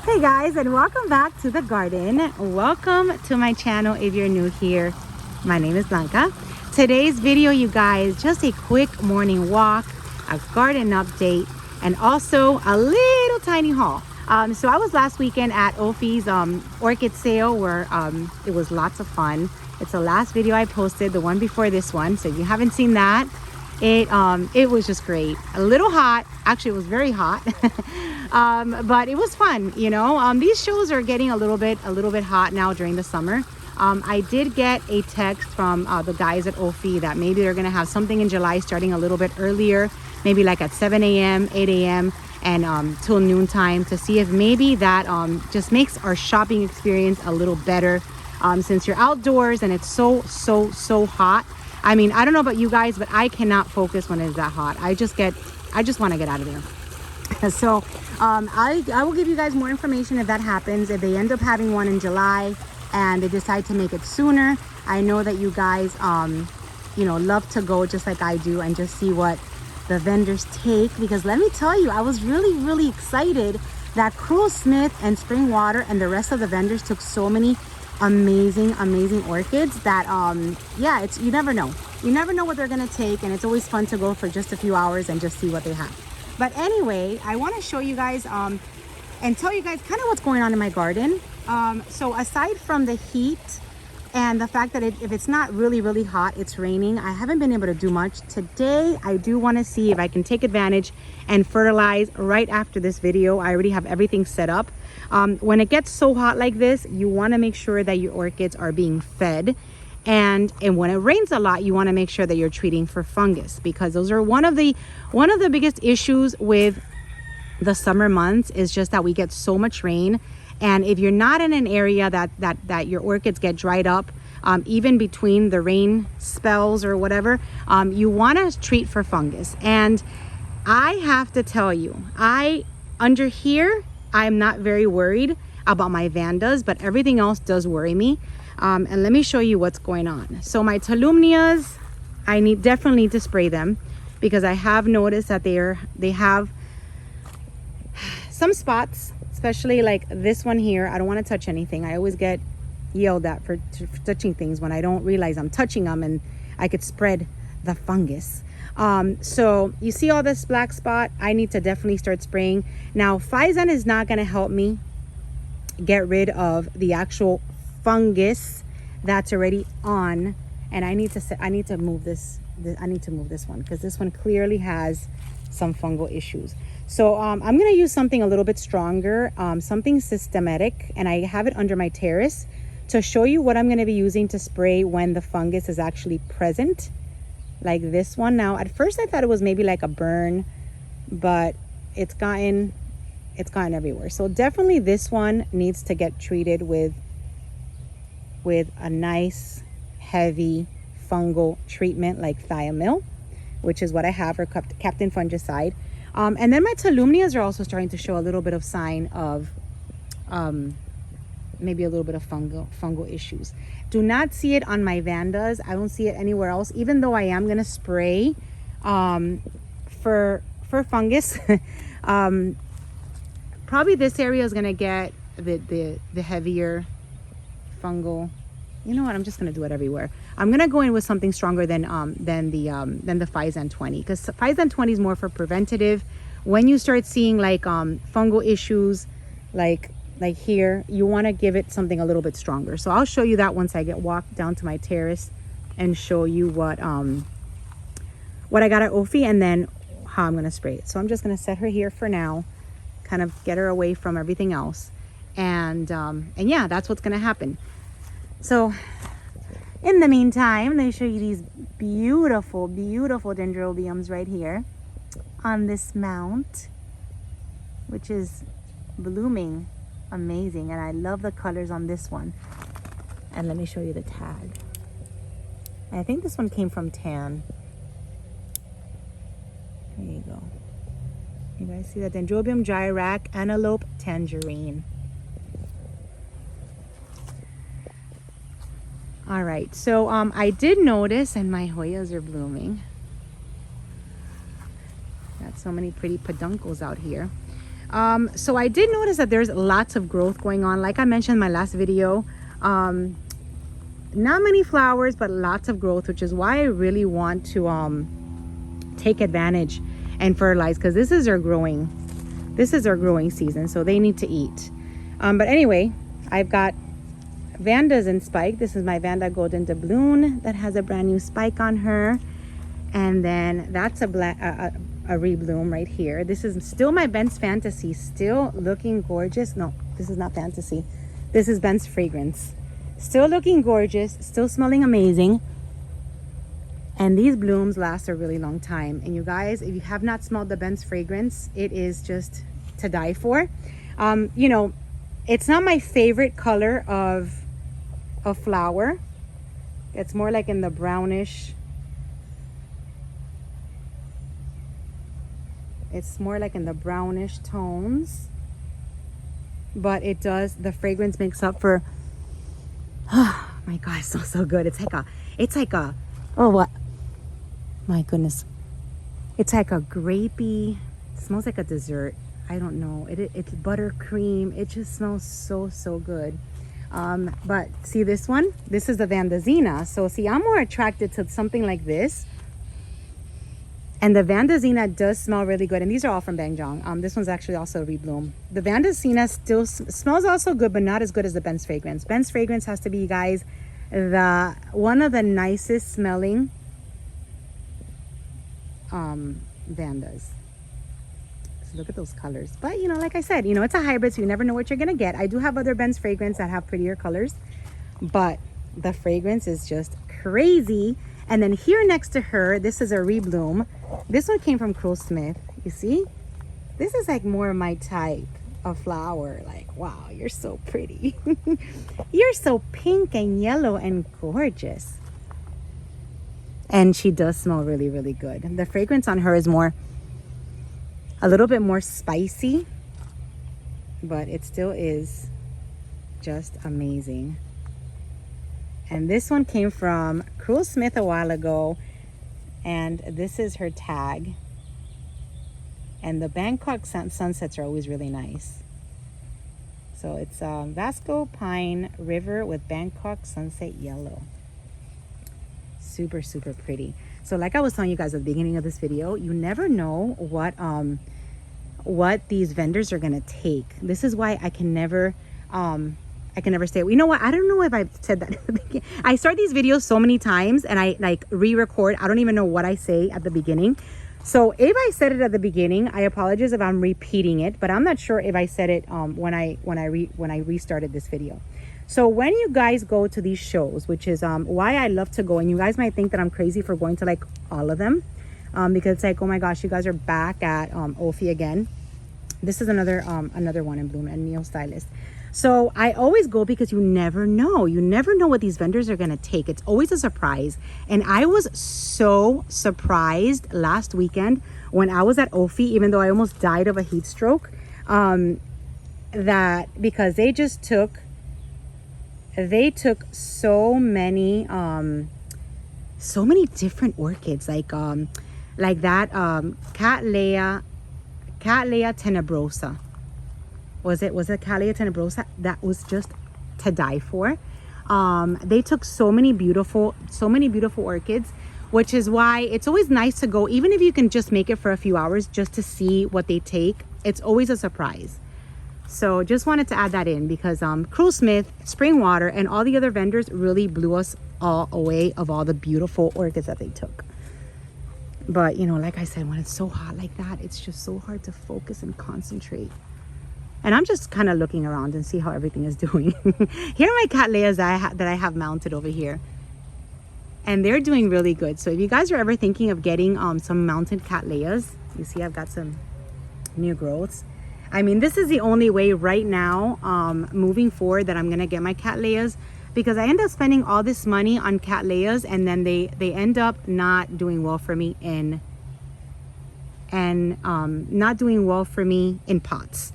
Hey guys, and welcome back to the garden. Welcome to my channel if you're new here. My name is Blanca. Today's video, you guys, just a quick morning walk, a garden update, and also a little tiny haul. So I was last weekend at Ophi's orchid sale where it was lots of fun. It's the last video I posted, the one before this one. So if you haven't seen that, it was just great. A little hot, actually it was very hot. But it was fun, you know. These shows are getting a little bit hot now during the summer. I did get a text from the guys at Ophi that maybe they're gonna have something in July starting a little bit earlier, maybe like at 7 a.m 8 a.m and till noontime, to see if maybe that just makes our shopping experience a little better, since you're outdoors and it's so hot. I mean, I don't know about you guys, but I cannot focus when it's that hot. I just want to get out of there. So I will give you guys more information if that happens, if they end up having one in July and they decide to make it sooner. I know that you guys you know, love to go just like I do and just see what the vendors take, because let me tell you, I was really excited that Cruel Smith and Spring Water and the rest of the vendors took so many amazing orchids that yeah, it's, you never know what they're gonna take, and it's always fun to go for just a few hours and just see what they have. But anyway, I want to show you guys and tell you guys kind of what's going on in my garden. So aside from the heat and the fact that if it's not really hot, it's raining, I haven't been able to do much. Today, I do want to see if I can take advantage and fertilize right after this video. I already have everything set up. When it gets so hot like this, you want to make sure that your orchids are being fed. And when it rains a lot, you want to make sure that you're treating for fungus, because those are one of the biggest issues with the summer months, is just that we get so much rain. And if you're not in an area that your orchids get dried up, even between the rain spells or whatever, you want to treat for fungus. And I have to tell you, under here, I'm not very worried about my vandas, but everything else does worry me. And let me show you what's going on. So my Tolumnias, I definitely need to spray them, because I have noticed that they have some spots, especially like this one here. I don't want to touch anything. I always get yelled at for touching things when I don't realize I'm touching them and I could spread the fungus. So you see all this black spot, I need to definitely start spraying. Now, Phison is not going to help me get rid of the actual fungus that's already on, and I need to move this one, because this one clearly has some fungal issues. So I'm going to use something a little bit stronger, something systematic, and I have it under my terrace to show you what I'm going to be using to spray when the fungus is actually present, like this one. Now, at first I thought it was maybe like a burn, but it's gotten everywhere. So definitely this one needs to get treated with a nice heavy fungal treatment like Thiamil, which is what I have, or Captain Fungicide. And then my Tolumnias are also starting to show a little bit of sign of maybe a little bit of fungal issues. Do not see it on my vandas. I don't see it anywhere else, even though I am going to spray for fungus. Probably this area is going to get the heavier fungal. You know what, I'm just going to do it everywhere. I'm going to go in with something stronger than the Phison 20, because Phison 20 is more for preventative. When you start seeing like fungal issues like here, you want to give it something a little bit stronger. So I'll show you that once I walk down to my terrace and show you what I got at Ophi, and then how I'm going to spray it. So I'm just going to set her here for now, kind of get her away from everything else, and yeah, that's what's going to happen. So in the meantime, let me show you these beautiful dendrobiums right here on this mount, which is blooming amazing. And I love the colors on this one. And let me show you the tag. I think this one came from Tan. There you go. You guys see that? Dendrobium gyrac antelope tangerine. All right, so I did notice, and my Hoyas are blooming. Got so many pretty peduncles out here. So I did notice that there's lots of growth going on. Like I mentioned in my last video, not many flowers, but lots of growth, which is why I really want to take advantage and fertilize, because this is our growing season, so they need to eat. But anyway, I've got Vandas in spike. This is my Vanda Golden Doubloon that has a brand new spike on her, and then that's a rebloom right here. This is still my Ben's Fantasy, still looking gorgeous. No, this is not Fantasy, this is Ben's Fragrance. Still looking gorgeous, still smelling amazing, and these blooms last a really long time. And you guys, if you have not smelled the Ben's Fragrance, it is just to die for. You know, it's not my favorite color of flower. It's more like in the brownish, it's more like in the brownish tones, but it does, the fragrance makes up for, oh my god, it smells so good. It's like a oh, what, my goodness, it's like a grapey, it smells like a dessert. I don't know, it's buttercream. It just smells so good. But see this one, this is the Vandazina. So see, I'm more attracted to something like this. And the Vandazina does smell really good. And these are all from Bangjong. This one's actually also a rebloom. The Vandazina still smells also good, but not as good as the Ben's Fragrance. Ben's Fragrance has to be, you guys, one of the nicest smelling Vandas. So look at those colors. But you know, like I said, you know, it's a hybrid, so you never know what you're gonna get. I do have other Ben's Fragrance that have prettier colors, but the fragrance is just crazy. And then here next to her, this is a rebloom. This one came from Smith. You see, this is like more my type of flower. Like, wow, you're so pretty. You're so pink and yellow and gorgeous. And she does smell really good. The fragrance on her is a little bit more spicy, but it still is just amazing. And this one came from Smith a while ago, and this is her tag. And the Bangkok sunsets are always really nice. So it's Vasco Pine River with Bangkok Sunset Yellow. Super pretty. So like I was telling you guys at the beginning of this video, you never know what these vendors are gonna take. This is why I can never say, you know what, I don't know if I've said that at the beginning. I start these videos so many times and I like re-record. I don't even know what I say at the beginning. So if I said it at the beginning, I apologize if I'm repeating it, but I'm not sure if I said it when I restarted this video. So when you guys go to these shows, which is why I love to go, and you guys might think that I'm crazy for going to like all of them, because it's like, oh my gosh, you guys are back at Ophi again. This is another one in bloom, and Neo Stylist. So I always go because you never know. You never know what these vendors are gonna take. It's always a surprise. And I was so surprised last weekend when I was at Ophi, even though I almost died of a heat stroke, that because they took so many different orchids, like that Cattleya tenebrosa. Was it Cattleya tenebrosa? That was just to die for. They took so many beautiful orchids, which is why it's always nice to go, even if you can just make it for a few hours just to see what they take. It's always a surprise. So just wanted to add that in because Smith, Spring Water, and all the other vendors really blew us all away of all the beautiful orchids that they took. But you know, like I said, when it's so hot like that, it's just so hard to focus and concentrate. And I'm just kind of looking around and see how everything is doing. Here are my Cattleyas that I have mounted over here. And they're doing really good. So if you guys are ever thinking of getting some mounted Cattleyas, you see I've got some new growths. I mean, this is the only way right now, moving forward, that I'm going to get my Cattleyas, because I end up spending all this money on Cattleyas and then they end up not doing well for me in pots.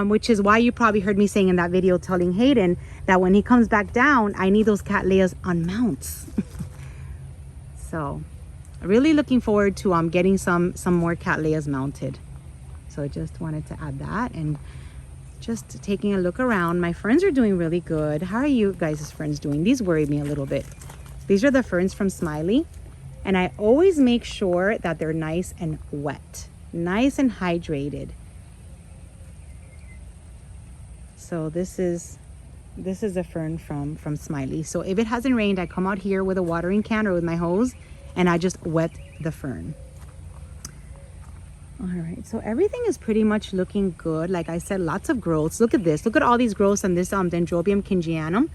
Which is why you probably heard me saying in that video telling Hayden that when he comes back down, I need those Cattleyas on mounts. So really looking forward to getting some more Cattleyas mounted. So I just wanted to add that, and just taking a look around. My ferns are doing really good. How are you guys' ferns doing? These worried me a little bit. These are the ferns from Smiley, and I always make sure that they're nice and wet, nice and hydrated. So this is a fern from Smiley. So if it hasn't rained, I come out here with a watering can or with my hose, and I just wet the fern. All right, so everything is pretty much looking good. Like I said, lots of growths. Look at this. Look at all these growths on this Dendrobium kingianum.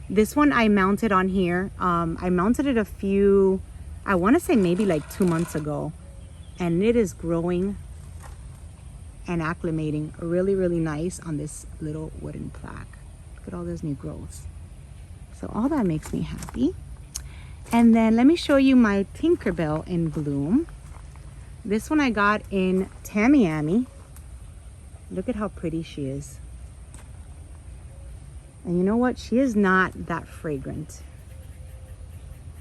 This one I mounted on here. I mounted it a few, I want to say maybe like 2 months ago, and it is growing and acclimating really, really nice on this little wooden plaque. Look at all those new growths. So all that makes me happy. And then let me show you my Tinkerbell in bloom. This one I got in Tamiami. Look at how pretty she is. And you know what? She is not that fragrant.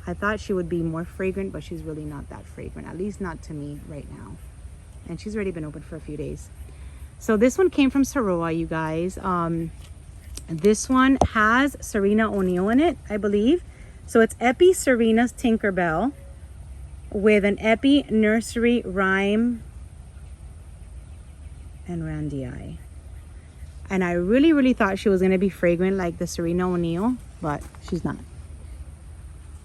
I thought she would be more fragrant, but she's really not that fragrant, at least not to me right now. And she's already been open for a few days. So this one came from Saroa, you guys. This one has Serena O'Neill in it, I believe. So it's Epi Serena's Tinkerbell with an Epi Nursery Rhyme and Randii. And I really, really thought she was going to be fragrant like the Serena O'Neill, but she's not.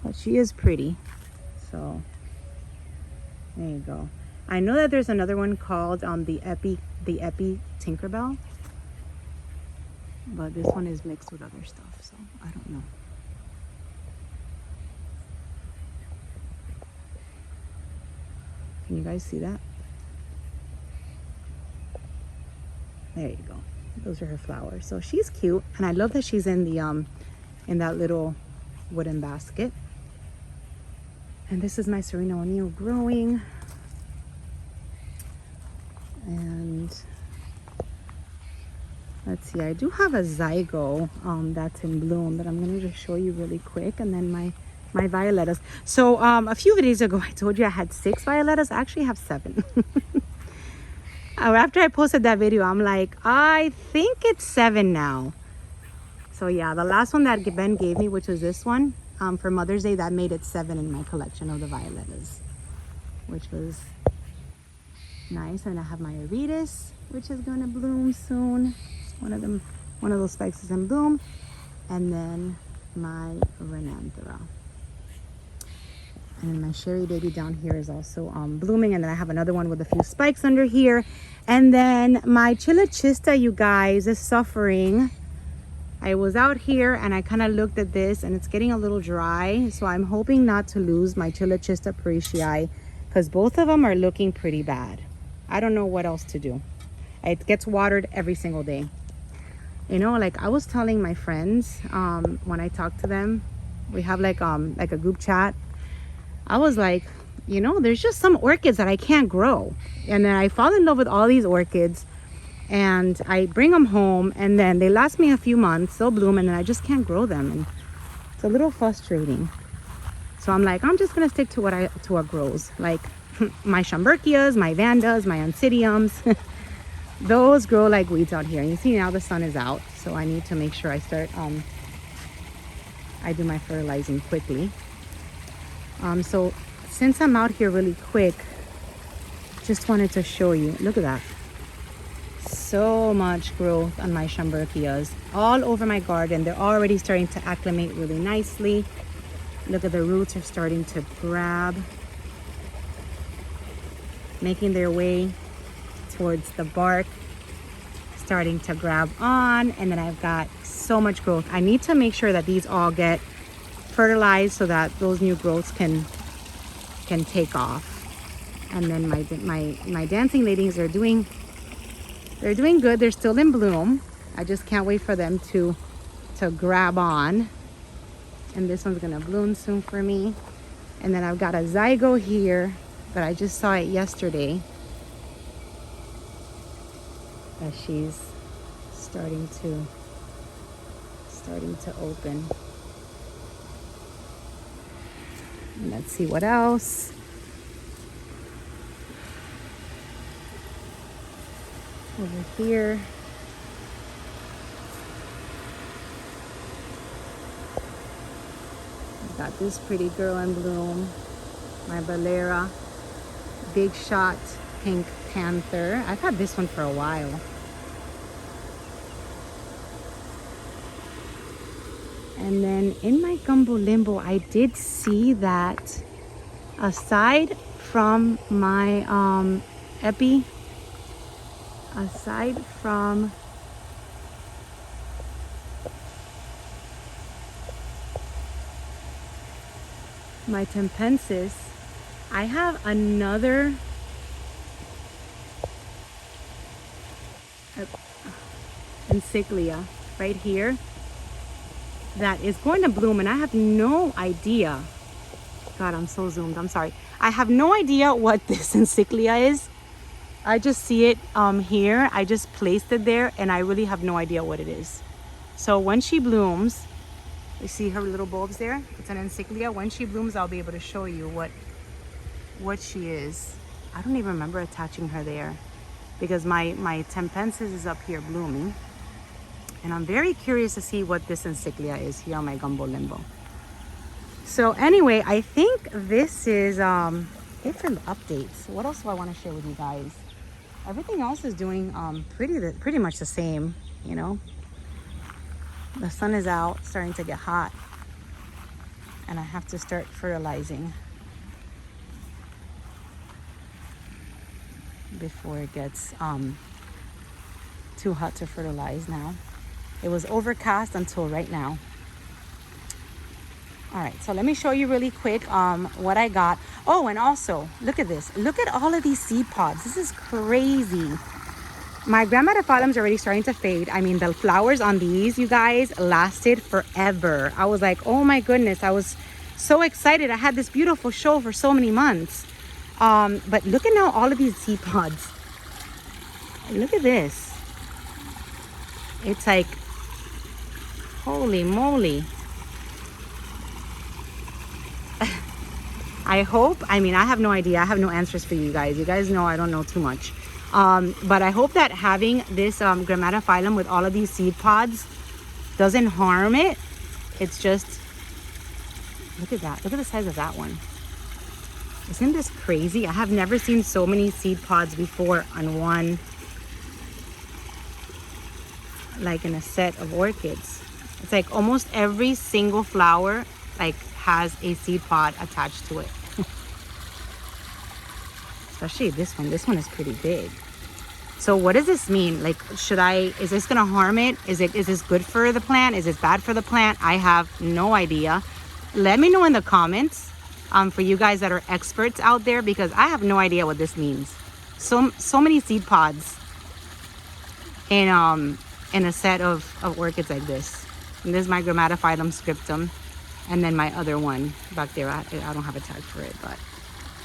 But she is pretty. So there you go. I know that there's another one called the Epi Tinkerbell, but this one is mixed with other stuff, so I don't know. Can you guys see that? There you go. Those are her flowers. So she's cute, and I love that she's in the in that little wooden basket. And this is my Serena O'Neill growing. And let's see, I do have a zygo that's in bloom that I'm going to just show you really quick, and then my violettas. So a few videos ago I told you I had 6 violettas. I actually have 7. After I posted that video, I'm like, I think it's 7 now. So yeah, the last one that Ben gave me, which was this one for Mother's Day, that made it 7 in my collection of the violettas, which was nice. And I have my Orchids, which is going to bloom soon. One of those spikes is in bloom. And then my Renanthera. And then my Sherry Baby down here is also blooming. And then I have another one with a few spikes under here. And then my Chilochista, you guys, is suffering. I was out here and I kind of looked at this, and it's getting a little dry. So I'm hoping not to lose my Chilochista parishii, because both of them are looking pretty bad. I don't know what else to do. It gets watered every single day. You know, like I was telling my friends when I talk to them, we have like a group chat. I was like, you know, there's just some orchids that I can't grow. And then I fall in love with all these orchids, and I bring them home, and then they last me a few months, they'll bloom, and then I just can't grow them. And it's a little frustrating. So I'm like, I'm just gonna stick to what grows. Like my Schomburgkias, my Vandas, my Oncidiums. Those grow like weeds out here. And you see now the sun is out, so I need to make sure I start, I do my fertilizing quickly. So since I'm out here really quick, just wanted to show you, look at that. So much growth on my Schomburgkias all over my garden. They're already starting to acclimate really nicely. Look at the roots are starting to grab, making their way towards the bark, starting to grab on. And then I've got so much growth. I need to make sure that these all get fertilized so that those new growths can take off. And then my dancing ladies are doing good. They're still in bloom. I just can't wait for them to grab on. And this one's gonna bloom soon for me. And then I've got a zygo here, but I just saw it yesterday, that she's starting to open. And let's see what else. Over here. Got this pretty girl in bloom, my Valera Big Shot Pink Panther. I've had this one for a while. And then in my Gumbo Limbo, I did see that aside from my aside from my Tempensis, I have another Encyclia right here that is going to bloom, and I have no idea. God, I'm so zoomed, I'm sorry. I have no idea what this Encyclia is. I just see it here. I just placed it there and I really have no idea what it is. So when she blooms, you see her little bulbs there? It's an Encyclia. When she blooms, I'll be able to show you what she is. I don't even remember attaching her there because my Tempensis is up here blooming. And I'm very curious to see what this Encyclia is here on my Gumbo Limbo. So anyway, I think this is it for the updates. What else do I want to share with you guys? Everything else is doing pretty much the same, you know. The sun is out, starting to get hot, and I have to start fertilizing before it gets too hot to fertilize now. It was overcast until right now. All right, so let me show you really quick what I got. Oh, and also, look at this. Look at all of these seed pods. This is crazy. My Grammatophyllums are already starting to fade. I mean, the flowers on these, you guys, lasted forever. I was like, oh my goodness, I was so excited. I had this beautiful show for so many months. But look at now all of these seed pods. Look at this. It's like, holy moly. I hope, I mean, I have no idea. I have no answers for you guys. You guys know I don't know too much. But I hope that having this Grammatophyllum with all of these seed pods doesn't harm it. It's just, look at that. Look at the size of that one. Isn't this crazy? I have never seen so many seed pods before on one, like in a set of orchids. It's like almost every single flower like has a seed pod attached to it. Especially this one. This one is pretty big. So what does this mean? Like, is this gonna harm it? Is this good for the plant? Is this bad for the plant? I have no idea. Let me know in the comments for you guys that are experts out there, because I have no idea what this means. So many seed pods in a set of orchids like this. And this is my Grammatophyllum scriptum, and then my other one back there. I don't have a tag for it, but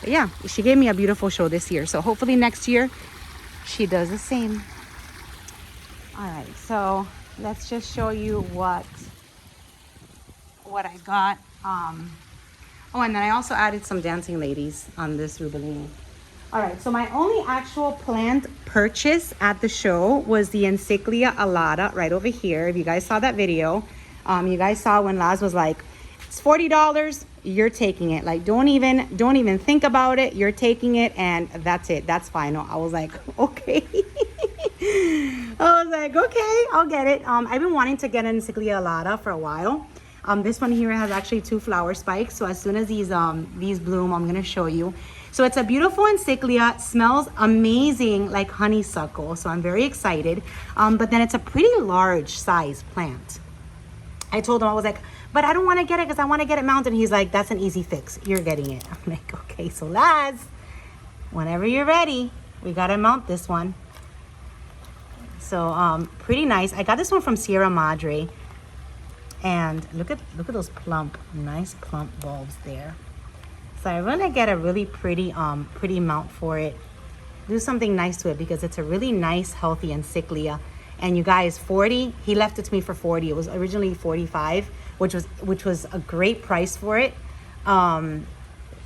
yeah, she gave me a beautiful show this year. So hopefully next year she does the same. All right, so let's just show you what I got. Oh, and then I also added some dancing ladies on this Rubellini. All right, so my only actual plant purchase at the show was the Encyclia alata right over here. If you guys saw that video, you guys saw when Laz was like, it's $40, you're taking it. Like, don't even think about it. You're taking it, and that's it. That's final. I was like, okay. I was like, okay, I'll get it. I've been wanting to get an Encyclia alata for a while. This one here has actually 2 flower spikes. So as soon as these bloom, I'm gonna show you. So it's a beautiful Encyclia, smells amazing like honeysuckle. So I'm very excited. But then it's a pretty large size plant. I told him, I was like, but I don't want to get it because I want to get it mounted. He's like, that's an easy fix. You're getting it. I'm like, okay, so Laz, whenever you're ready, we got to mount this one. So pretty nice. I got this one from Sierra Madre. And look at those nice plump bulbs there. So I'm going to get a really pretty mount for it. Do something nice to it because it's a really nice, healthy Encyclia. And you guys, 40, he left it to me for 40. It was originally 45, which was a great price for it. And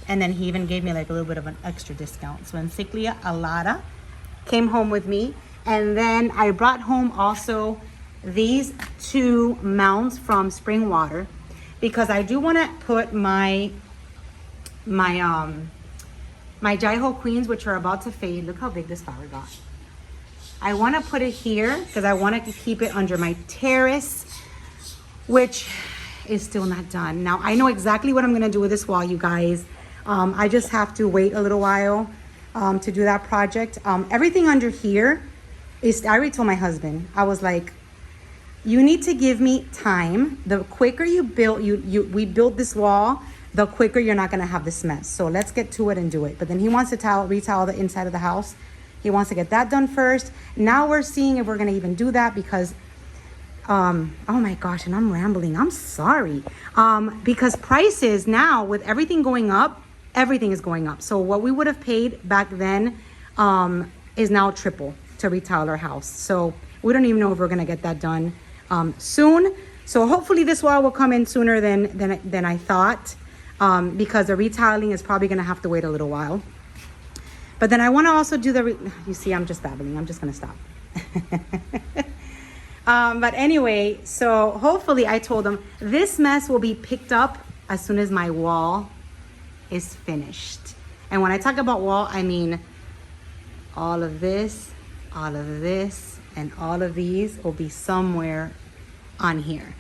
then he even gave me like a little bit of an extra discount. So Encyclia alata came home with me. And then I brought home also these 2 mounts from Spring Water because I do want to put my Jaiho Queens, which are about to fade. Look how big this flower got. I want to put it here because I want to keep it under my terrace, which is still not done. Now, I know exactly what I'm going to do with this wall, you guys. I just have to wait a little while to do that project. Everything under here is, I already told my husband, I was like, you need to give me time. The quicker you build, we build this wall, the quicker you're not gonna have this mess. So let's get to it and do it. But then he wants to retile the inside of the house. He wants to get that done first. Now we're seeing if we're gonna even do that because, oh my gosh, and I'm rambling, I'm sorry. Because prices now, with everything going up, everything is going up. So what we would have paid back then is now triple to retile our house. So we don't even know if we're gonna get that done soon. So hopefully this wall will come in sooner than I thought, because the retiling is probably gonna have to wait a little while. But then I wanna also do you see, I'm just babbling, I'm just gonna stop. But anyway, so hopefully I told them this mess will be picked up as soon as my wall is finished. And when I talk about wall, I mean all of this, and all of these will be somewhere on here.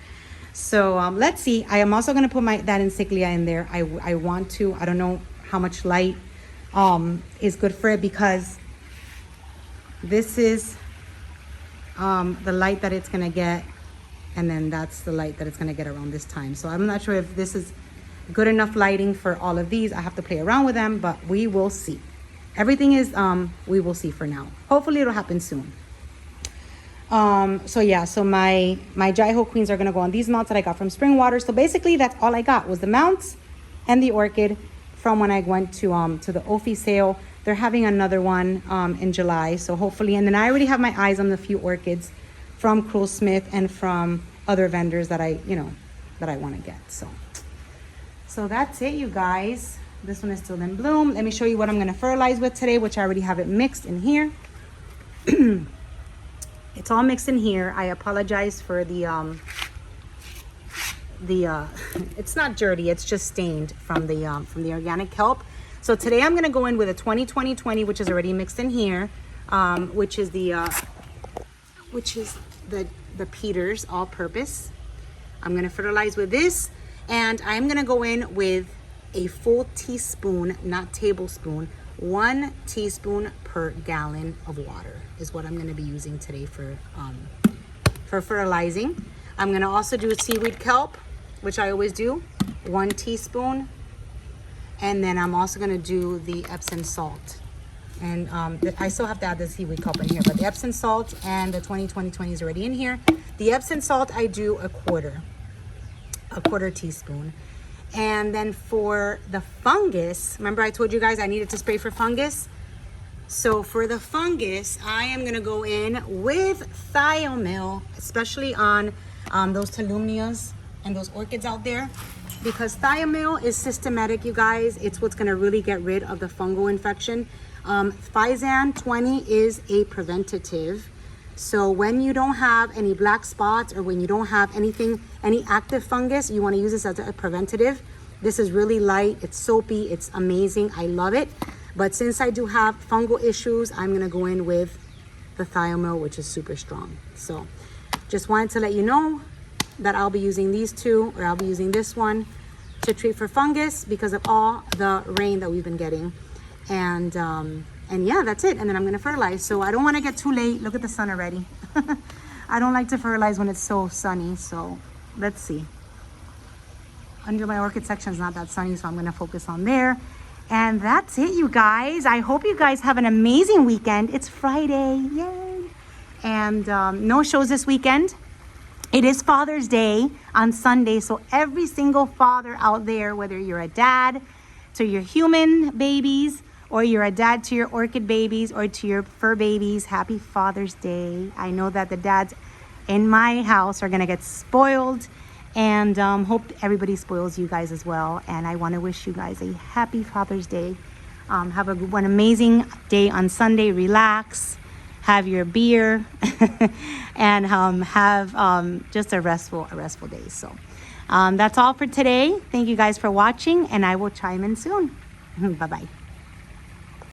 So let's see. I am also going to put that insignia in there. I want to. I don't know how much light is good for it, because this is the light that it's going to get, and then that's the light that it's going to get around this time. So I'm not sure if this is good enough lighting for all of these. I have to play around with them, but we will see. Everything is we will see for now. Hopefully it'll happen soon. So yeah, so my Jaiho Queens are gonna go on these mounts that I got from Spring Water. So basically that's all I got was the mounts and the orchid from when I went to the Ophi sale. They're having another one in July, so hopefully. And then I already have my eyes on the few orchids from Cruel Smith and from other vendors that I want to get. So that's it, you guys. This one is still in bloom. Let me show you what I'm going to fertilize with today, which I already have it mixed in here. It's all mixed in here. I apologize for the it's not dirty, it's just stained from the organic kelp. So today I'm going to go in with a 20-20-20, which is already mixed in here, which is the Peters all-purpose. I'm going to fertilize with this, and I'm going to go in with a full teaspoon, not tablespoon, 1 teaspoon per gallon of water is what I'm going to be using today for fertilizing. I'm going to also do seaweed kelp, which I always do, 1 teaspoon. And then I'm also going to do the Epsom salt. And I still have to add the seaweed kelp in here, but the Epsom salt and the 20-20-20 is already in here. The Epsom salt, I do a quarter teaspoon. And then for the fungus, remember I told you guys I needed to spray for fungus? So for the fungus, I am gonna go in with thiamyl, especially on those tolumnias and those orchids out there, because thiamyl is systematic, you guys. It's what's gonna really get rid of the fungal infection. Physan 20 is a preventative. So when you don't have any black spots, or when you don't have any active fungus, you want to use this as a preventative. This is really light, it's soapy, it's amazing, I love it. But since I do have fungal issues, I'm going to go in with the thiamyl, which is super strong. So just wanted to let you know that I'll be using these two, or I'll be using this one to treat for fungus because of all the rain that we've been getting. And yeah, that's it. And then I'm going to fertilize. So I don't want to get too late. Look at the sun already. I don't like to fertilize when it's so sunny. So let's see. Under my orchid section is not that sunny, so I'm going to focus on there. And that's it, you guys. I hope you guys have an amazing weekend. It's Friday. Yay. And no shows this weekend. It is Father's Day on Sunday. So every single father out there, whether you're a dad to your human babies, or you're a dad to your orchid babies, or to your fur babies, happy Father's Day. I know that the dads in my house are gonna get spoiled, and hope everybody spoils you guys as well. And I wanna wish you guys a happy Father's Day. Have an amazing day on Sunday, relax, have your beer, and have just a restful day. So that's all for today. Thank you guys for watching, and I will chime in soon. Bye-bye.